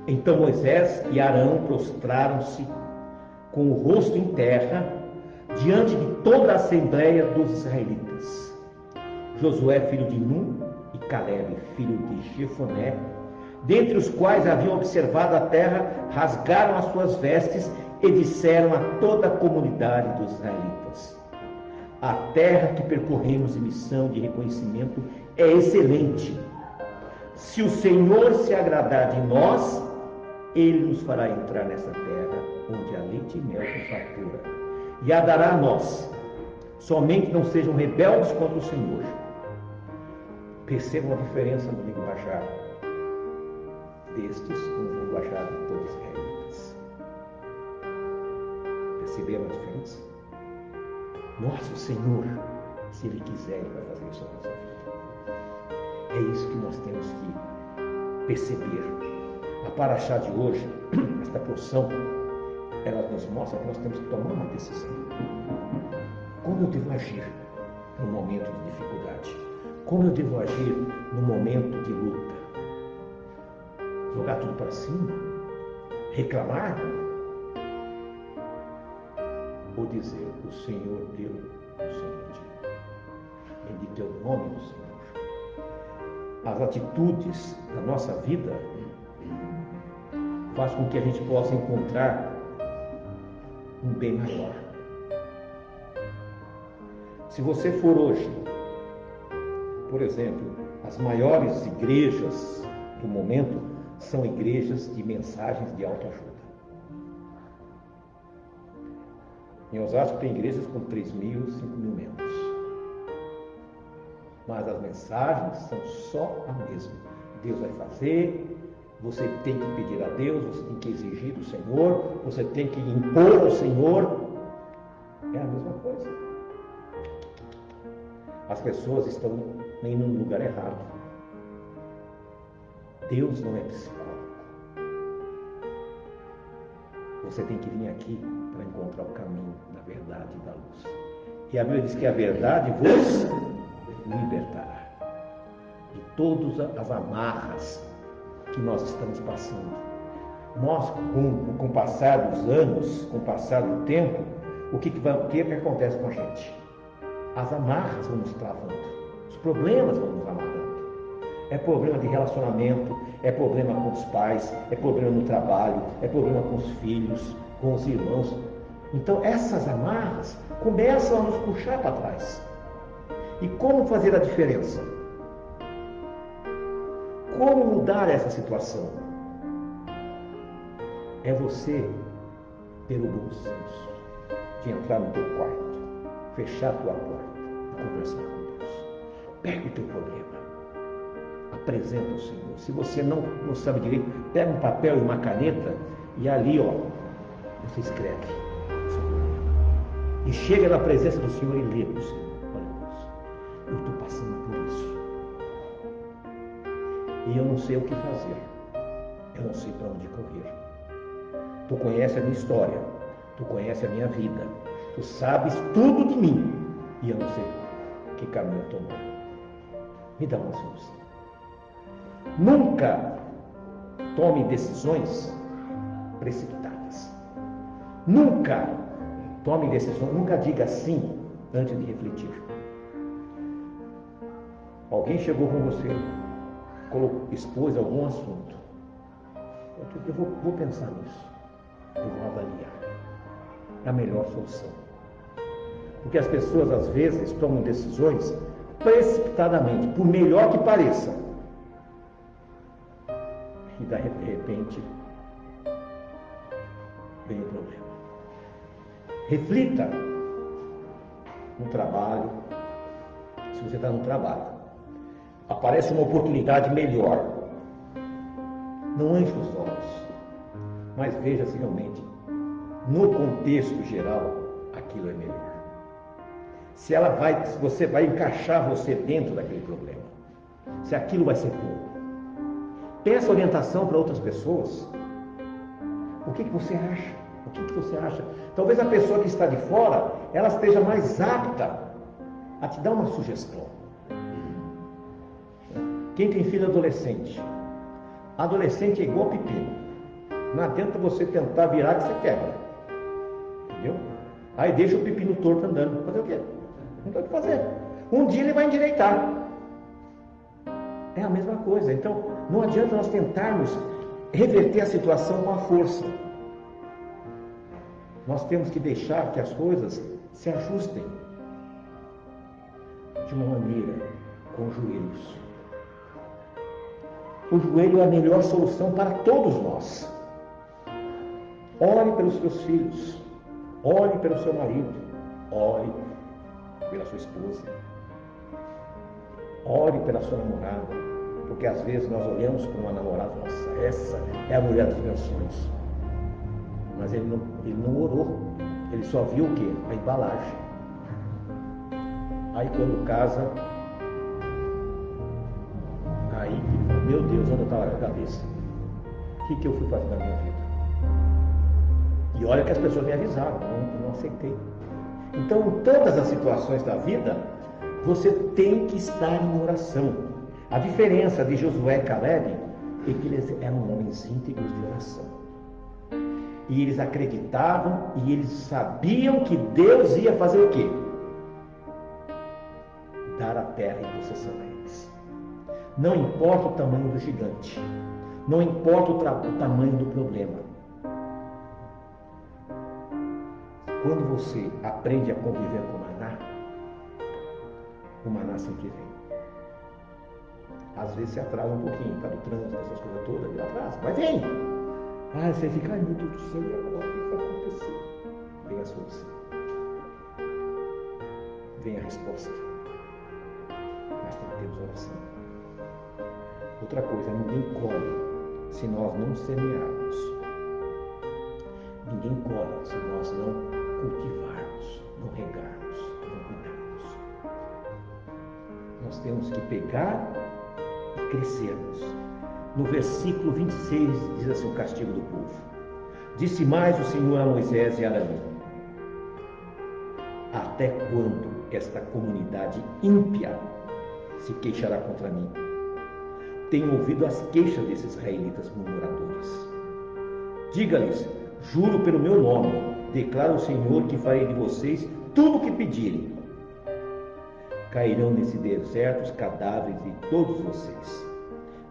Então Moisés e Arão prostraram-se com o rosto em terra diante de toda a assembleia dos israelitas. Josué, filho de Nun, e Caleb, filho de Jefoné, dentre os quais haviam observado a terra, rasgaram as suas vestes e disseram a toda a comunidade dos israelitas: a terra que percorremos em missão de reconhecimento é excelente. Se o Senhor se agradar de nós, Ele nos fará entrar nessa terra, onde há leite e mel com fartura, e a dará a nós. Somente não sejam rebeldes contra o Senhor. Percebam a diferença no linguajar destes com o linguajar de todos os israelitas. Perceberam a diferença? Nosso Senhor, se Ele quiser, Ele vai fazer isso na nossa vida. É isso que nós temos que perceber. A paraxá de hoje, esta porção, ela nos mostra que nós temos que tomar uma decisão. Como eu devo agir no momento de dificuldade? Como eu devo agir no momento de luta? Jogar tudo para cima? Reclamar? Ou dizer: o Senhor deu, o Senhor tirou. Bendito é o nome do Senhor. As atitudes da nossa vida fazem com que a gente possa encontrar um bem maior. Se você for hoje, por exemplo, as maiores igrejas do momento são igrejas de mensagens de autoajuda. Em Osasco tem igrejas com 3.000, 5.000 membros. Mas as mensagens são só a mesma. Deus vai fazer, você tem que pedir a Deus, você tem que exigir do Senhor, você tem que impor ao Senhor. É a mesma coisa. As pessoas estão indo no lugar errado. Deus não é psicólogo. Você tem que vir aqui para encontrar o caminho da verdade e da luz. E a Bíblia diz que a verdade vos libertará de todas as amarras que nós estamos passando. Nós, com o passar dos anos, com o passar do tempo, o que acontece com a gente? As amarras vão nos travando, os problemas vão nos amarrando. É problema de relacionamento, é problema com os pais, é problema no trabalho, é problema com os filhos, com os irmãos. Então essas amarras começam a nos puxar para trás. E como fazer a diferença? Como mudar essa situação? É você ter o bom senso de entrar no teu quarto, fechar a tua porta e conversar com Deus. Pega o teu problema, apresenta ao Senhor. Se você não sabe direito, pega um papel e uma caneta e ali, você escreve o seu problema. E chega na presença do Senhor e lê para o Senhor. Olha, Deus, eu estou passando por isso. E eu não sei o que fazer. Eu não sei para onde correr. Tu conheces a minha história. Tu conheces a minha vida. Tu sabes tudo de mim. E eu não sei que caminho tomar. Me dá uma solução. Nunca tome decisões precipitadas. Nunca tome decisões. Nunca diga sim antes de refletir. Alguém chegou com você, expôs algum assunto. Eu vou pensar nisso. Eu vou avaliar. É a melhor solução. Porque as pessoas, às vezes, tomam decisões precipitadamente, por melhor que pareça. E, de repente, vem o problema. Reflita no trabalho. Se você está no trabalho, aparece uma oportunidade melhor. Não enche os olhos, mas veja se realmente, no contexto geral, aquilo é melhor. Se você vai encaixar você dentro daquele problema. Se aquilo vai ser bom. Peça orientação para outras pessoas. O que você acha? O que você acha? Talvez a pessoa que está de fora, ela esteja mais apta a te dar uma sugestão. Quem tem filho adolescente? Adolescente é igual pepino. Não adianta você tentar virar que você quebra. Entendeu? Aí deixa o pepino torto andando. Fazer o quê? Não tem o que fazer. Um dia ele vai endireitar. É a mesma coisa. Então, não adianta nós tentarmos reverter a situação com a força. Nós temos que deixar que as coisas se ajustem de uma maneira com os joelhos. O joelho é a melhor solução para todos nós. Ore pelos seus filhos. Ore pelo seu marido. Ore pela sua esposa. Ore pela sua namorada. Porque às vezes nós olhamos para uma namorada e nossa, essa é a mulher dos meus sonhos. Mas ele não orou. Ele só viu o quê? A embalagem. Aí quando casa, aí, meu Deus, onde eu estava com a cabeça? O que eu fui fazer na minha vida? E olha que as pessoas me avisaram, eu não aceitei. Então, em todas as situações da vida, você tem que estar em oração. A diferença de Josué e Caleb é que eles eram homens íntegros de oração. E eles acreditavam e eles sabiam que Deus ia fazer o quê? Dar a terra em possessão a eles. Não importa o tamanho do gigante. Não importa o tamanho do problema. Quando você aprende a conviver com o maná sempre vem. Às vezes você atrasa um pouquinho, está no trânsito, essas coisas todas, ele atrasa, mas vem! Ah, você fica, ai meu Deus do céu, e agora o que vai acontecer? Vem a solução. Vem a resposta. Mas tem que termos oração. Outra coisa, ninguém colhe se nós não semearmos. Ninguém colhe se nós não cultivarmos, não regarmos, não cuidarmos. Nós temos que pegar e crescermos. No versículo 26 diz assim o castigo do povo. Disse mais o Senhor a Moisés e a Arão: até quando esta comunidade ímpia se queixará contra mim? Tenho ouvido as queixas desses israelitas murmuradores. Diga-lhes: juro pelo meu nome, declara o Senhor que farei de vocês tudo o que pedirem. Cairão nesse deserto os cadáveres de todos vocês,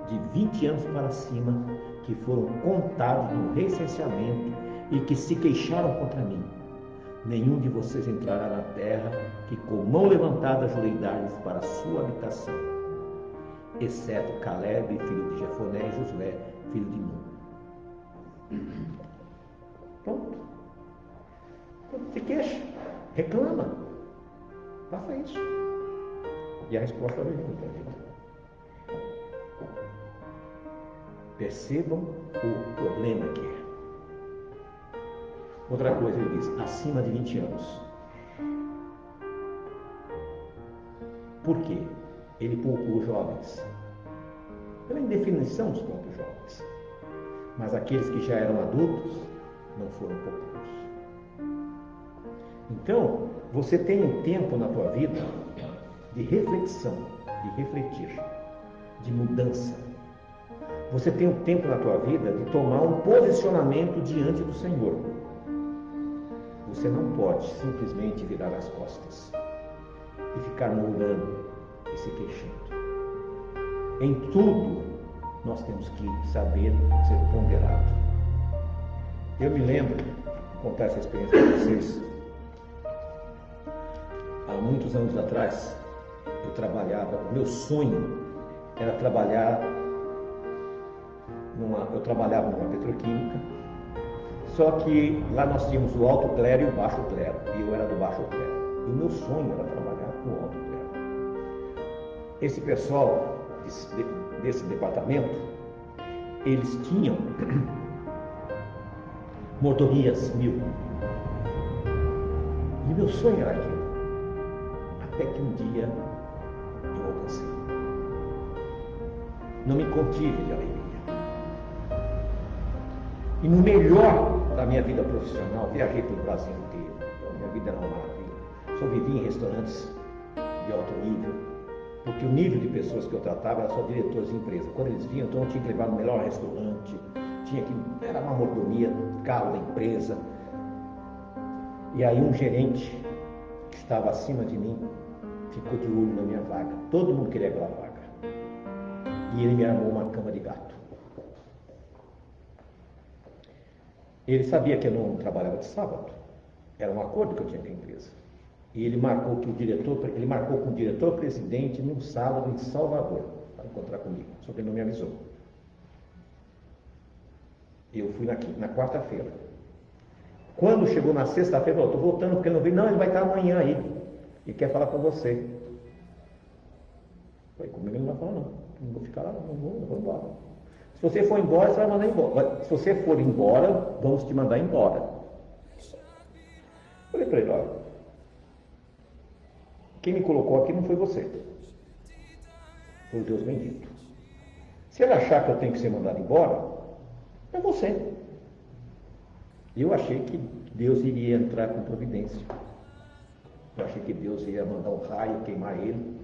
de 20 anos para cima, que foram contados no recenseamento e que se queixaram contra mim. Nenhum de vocês entrará na terra que com mão levantada jurei dar-lhes para a sua habitação, exceto Caleb, filho de Jefoné, e Josué, filho de Nun. Pronto. Se queixa, reclama, faça isso. E a resposta vai vir. Percebam o problema que é. Outra coisa, ele diz, acima de 20 anos. Por quê? Ele poupou os jovens. Pela indefinição dos próprios jovens. Mas aqueles que já eram adultos não foram poupados. Então, você tem um tempo na tua vida de reflexão, de refletir, de mudança. Você tem um tempo na tua vida de tomar um posicionamento diante do Senhor. Você não pode simplesmente virar as costas e ficar murmurando e se queixando. Em tudo, nós temos que saber ser ponderado. Eu me lembro, vou contar essa experiência para vocês. Há muitos anos atrás, eu trabalhava, o meu sonho era trabalhar eu trabalhava numa petroquímica, só que lá nós tínhamos o alto clero e o baixo clero, e eu era do baixo clero. E o meu sonho era trabalhar com o alto clero. Esse pessoal desse departamento, eles tinham mordomias 1000. E meu sonho era aquilo. Até que um dia eu alcancei. Não me contive de alegria. E no melhor da minha vida profissional, viajei pelo Brasil inteiro. Então, minha vida era uma maravilha. Só vivia em restaurantes de alto nível, porque o nível de pessoas que eu tratava era só diretores de empresa. Quando eles vinham, então eu tinha que levar no melhor restaurante, era uma mordomia, carro da empresa. E aí um gerente que estava acima de mim ficou de olho na minha vaga. Todo mundo queria aquela vaga. E ele me armou uma cama de gato. Ele sabia que eu não trabalhava de sábado. Era um acordo que eu tinha com a empresa. E ele marcou com o diretor-presidente num sábado em Salvador para encontrar comigo. Só que ele não me avisou. Eu fui na quarta-feira. Quando chegou na sexta-feira, eu estou voltando porque ele não veio. Não, ele vai estar amanhã aí. E quer falar com você. Falei, comigo ele não vai falar não. Não vou ficar lá, não vou embora. Se você for embora, você vai mandar embora. Se você for embora, vamos te mandar embora. Falei para ele, olha, quem me colocou aqui não foi você. Foi o Deus bendito. Se ele achar que eu tenho que ser mandado embora, é você. Eu achei que Deus iria entrar com providência. Eu achei que Deus ia mandar um raio, queimar ele,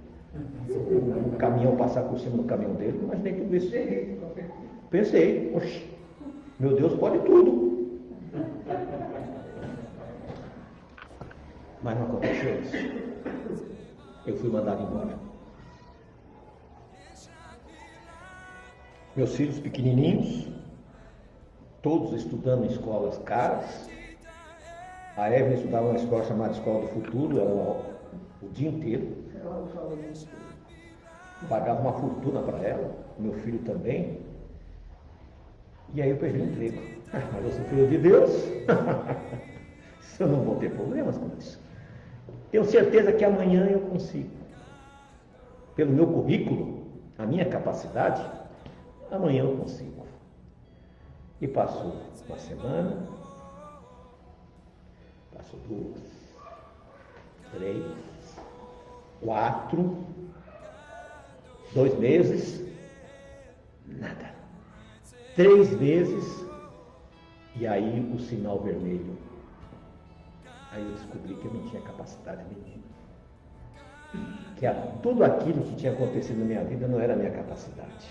o caminhão passar por cima do caminhão dele. Imaginei tudo isso. Pensei, oxe, meu Deus pode tudo. Mas não aconteceu isso. Eu fui mandado embora. Meus filhos pequenininhos, todos estudando em escolas caras. A Evelyn estudava numa escola chamada Escola do Futuro, era o dia inteiro. Pagava uma fortuna para ela, meu filho também. E aí eu perdi o emprego. Mas eu sou filho de Deus. Eu não vou ter problemas com isso. Tenho certeza que amanhã eu consigo. Pelo meu currículo, a minha capacidade, amanhã eu consigo. E passou uma semana, passou 2, 3, 4, 2 meses, nada. 3 meses, e aí o sinal vermelho. Aí eu descobri que eu não tinha capacidade nenhuma. Que tudo aquilo que tinha acontecido na minha vida não era a minha capacidade.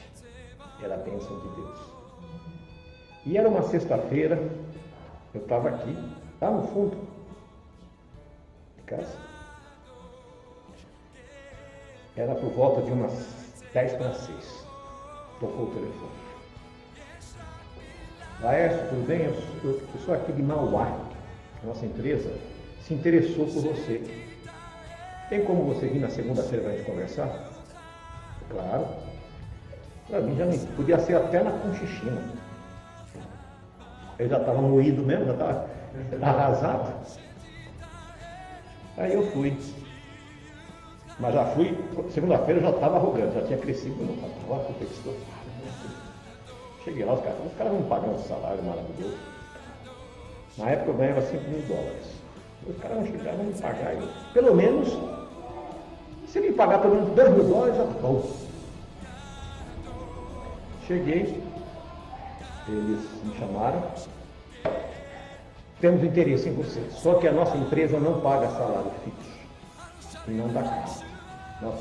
Era a bênção de Deus. E era uma sexta-feira, eu estava aqui, lá no fundo de casa. Era por volta de umas 10:06. Tocou o telefone. Laércio, tudo bem? Eu sou aqui de Mauá. Nossa empresa se interessou por você. Tem como você vir na segunda-feira para a gente conversar? Claro. Para mim já não podia ser até na Conchichina. Eu já estava moído mesmo, já estava arrasado. Aí eu fui. Mas já fui, segunda-feira eu já estava arrogante, já tinha crescido, não estava competidor. Cheguei lá, os caras vão pagar um salário maravilhoso. Na época eu ganhava $5.000. Os caras vão chegar, vão me pagar. Pelo menos, se me pagar pelo menos $2.000, já tá bom. Cheguei, eles me chamaram. Temos interesse em você. Só que a nossa empresa não paga salário fixo. E não dá casa. Nós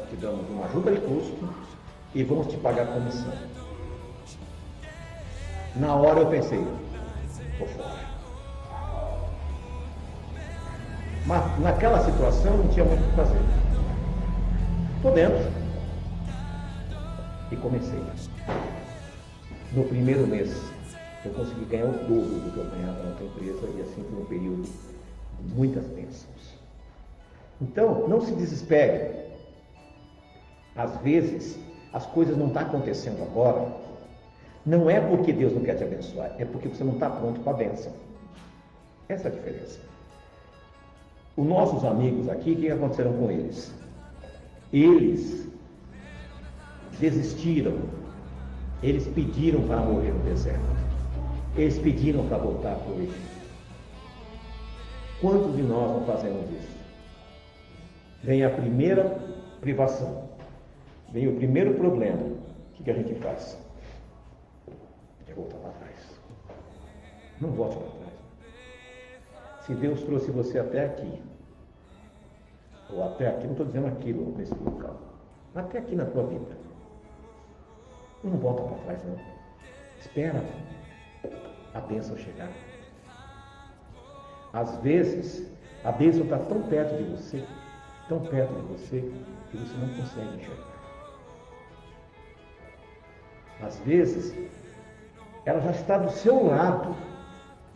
te damos uma ajuda de custo e vamos te pagar comissão. Na hora eu pensei, tô fora. Mas naquela situação não tinha muito o que fazer. Tô dentro. E comecei. No primeiro mês, eu consegui ganhar o dobro do que eu ganhava na outra empresa, e assim foi um período de muitas bênçãos. Então, não se desespere. Às vezes, as coisas não estão acontecendo agora, não é porque Deus não quer te abençoar, é porque você não está pronto para a bênção. Essa é a diferença. Os nossos amigos aqui, o que aconteceram com eles? Eles desistiram, eles pediram para morrer no deserto, eles pediram para voltar para o Egito. Quantos de nós não fazemos isso? Vem a primeira privação, vem o primeiro problema, o que a gente faz? É voltar para trás. Não volte para trás. Se Deus trouxe você até aqui, ou até aqui, não estou dizendo aquilo nesse local, até aqui na tua vida, não volta para trás não. Espera a bênção chegar. Às vezes, a bênção está tão perto de você, que você não consegue enxergar. Às vezes, ela já está do seu lado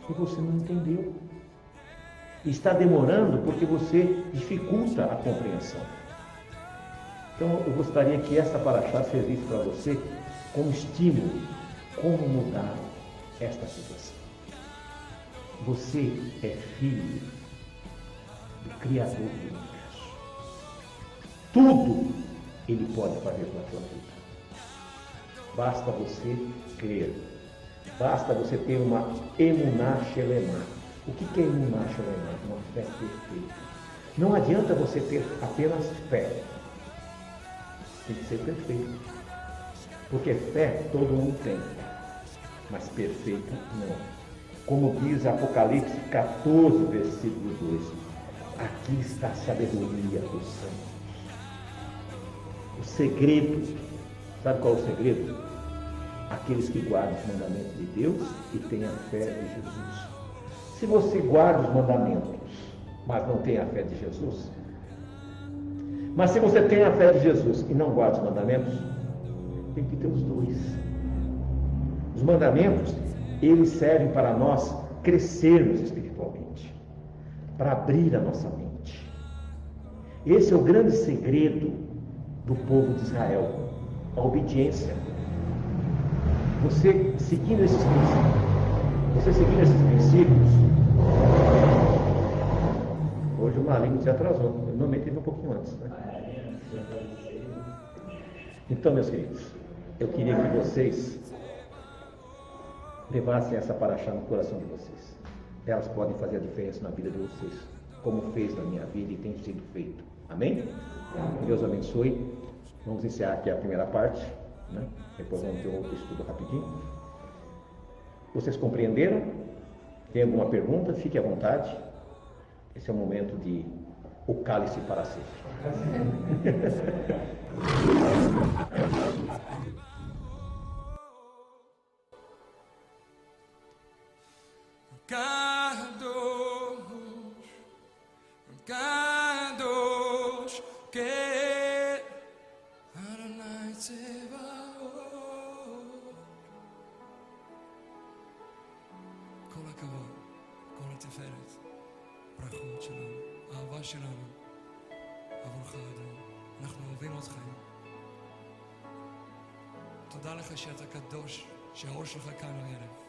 e você não entendeu. E está demorando porque você dificulta a compreensão. Então, eu gostaria que esta paraxá servisse para você como estímulo, como mudar esta situação. Você é filho do Criador do Universo. Tudo Ele pode fazer na sua vida. Basta você crer. Basta você ter uma emuná shelemá. O que é emuná shelemá? Uma fé perfeita. Não adianta você ter apenas fé. Tem que ser perfeito. Porque fé todo mundo tem, mas perfeito não. Como diz Apocalipse 14, versículo 2, aqui está a sabedoria dos santos. O segredo, sabe qual é o segredo? Aqueles que guardam os mandamentos de Deus e têm a fé de Jesus. Se você guarda os mandamentos, mas não tem a fé de Jesus, mas se você tem a fé de Jesus e não guarda os mandamentos, tem que ter os dois. Os mandamentos, eles servem para nós crescermos espiritualmente, para abrir a nossa mente. Esse é o grande segredo do povo de Israel, a obediência. Você seguindo esses princípios, hoje o Marinho se atrasou, eu normalmente teve um pouquinho antes, né? Então, meus queridos, eu queria que vocês levassem essa paraxá no coração de vocês. Elas podem fazer a diferença na vida de vocês, como fez na minha vida e tem sido feito. Amém? Deus abençoe. Vamos encerrar aqui a primeira parte, né? Depois vamos ter um outro estudo rapidinho. Vocês compreenderam? Tem alguma pergunta? Fique à vontade. Esse é o momento de o cálice para sempre.
Kadosh, que Adonai Tzevaot. כל הכבוד, כל התפארת, ברכות שלנו, אהבה שלנו, עבורך אדון, אנחנו אוהבים אותך. תודה לך שאתה קדוש, שהאור שלך כאן הערב.